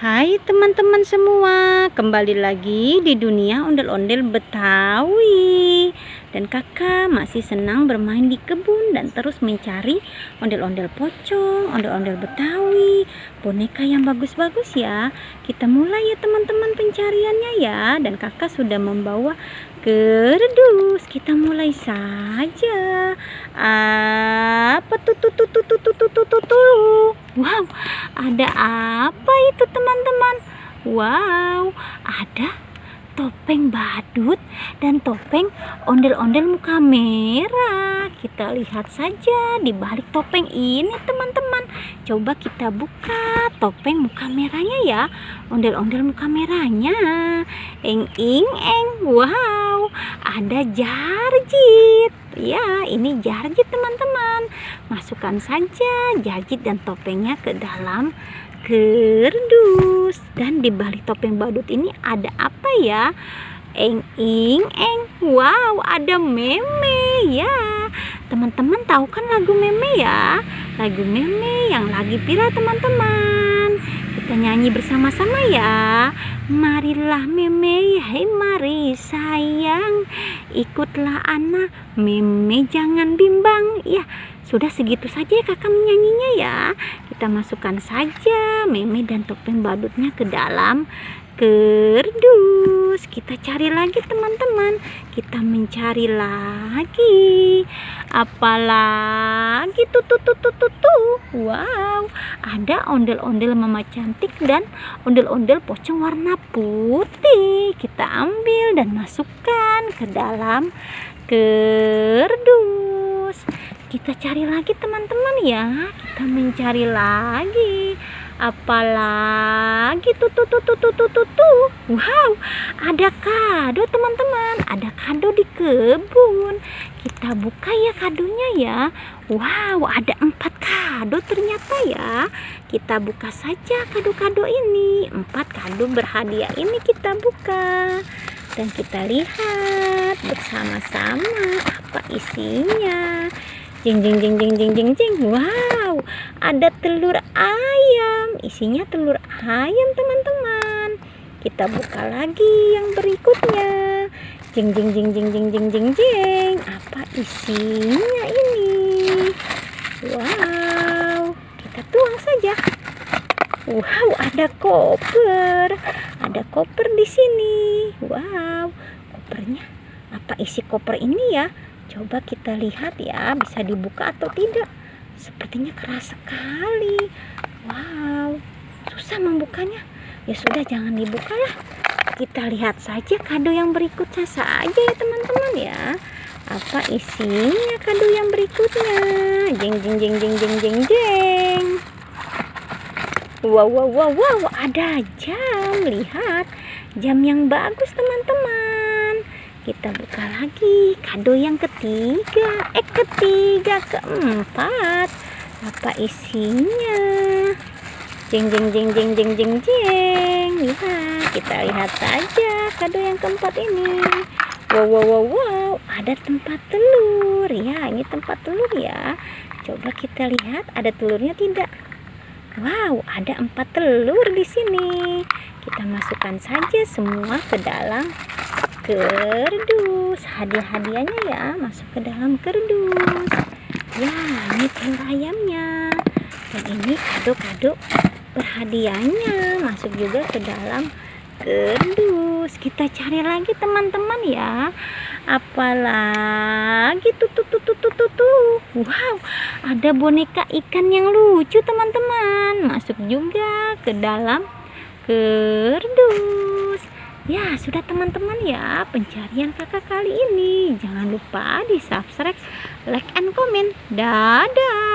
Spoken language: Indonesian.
Hai teman-teman semua, kembali lagi di dunia ondel-ondel Betawi. Dan kakak masih senang bermain di kebun dan terus mencari ondel-ondel pocong, ondel-ondel Betawi, boneka yang bagus-bagus ya. Kita mulai ya teman-teman pencariannya ya. Dan kakak sudah membawa kerdus. Kita mulai saja. Apa tuh? Wow, ada apa itu teman-teman? Wow, ada topeng badut dan topeng ondel-ondel muka merah. Kita lihat saja di balik topeng ini teman-teman. Coba kita buka topeng muka merahnya ya. Ondel-ondel muka merahnya. Eng. Wow, ada jarjit. Ya, ini jarjit teman-teman. Masukkan saja jarjit dan topengnya ke dalam kerdus. Dan di balik topeng badut ini ada apa ya? Eng. Wow, ada meme ya. Teman-teman tahu kan lagu meme ya? Lagu meme yang lagi viral teman-teman. Kita nyanyi bersama-sama ya. Marilah meme, hai mari sayang, ikutlah anak, meme jangan bimbang. Ya, sudah segitu saja ya kakak menyanyinya ya. Kita masukkan saja meme dan topeng badutnya ke dalam kerdus. Kita cari lagi teman-teman. Kita mencari lagi. Apalagi tuh. Wow, ada ondel-ondel mama cantik dan ondel-ondel pocong warna putih. Kita ambil dan masukkan ke dalam kerdus. Kita cari lagi teman-teman ya. Kita mencari lagi. Apalagi tuh. Wow, ada kado teman-teman. Ada kado di kebun. Kita buka ya kadonya ya. Wow, ada 4 kado ternyata ya. Kita buka saja kado-kado ini. 4 kado berhadiah ini kita buka. Dan kita lihat bersama-sama apa isinya. Jeng. Wow, ada telur ayam. Isinya telur ayam teman-teman. Kita buka lagi yang berikutnya. Jeng. Apa isinya ini? Wow, kita tuang saja. Wow, ada koper. Ada koper di sini. Wow, kopernya. Apa isi koper ini ya? Coba kita lihat ya, bisa dibuka atau tidak. Sepertinya keras sekali. Wow, susah membukanya. Ya sudah, jangan dibuka lah. Kita lihat saja kado yang berikutnya saja ya teman-teman ya. Apa isinya kado yang berikutnya? Jeng. Wow, ada jam. Lihat, jam yang bagus teman-teman. Kita buka lagi kado yang ketiga, keempat. Apa isinya? Jeng. Lihat, kita lihat saja kado yang keempat ini. Wow, ada tempat telur. Ya, ini tempat telur ya. Coba kita lihat ada telurnya tidak? Wow, ada 4 telur di sini. Kita masukkan saja semua ke dalam kerdus. Hadiah-hadiahnya ya masuk ke dalam kerdus. Ya, ini telur ayamnya. Dan ini kado-kado berhadiahnya masuk juga ke dalam kerdus. Kita cari lagi teman-teman ya. Apalagi tuh. Wow, ada boneka ikan yang lucu teman-teman. Masuk juga ke dalam kerdus. Ya, sudah teman-teman ya pencarian kakak kali ini. Jangan lupa di subscribe, like, and comment. Dadah.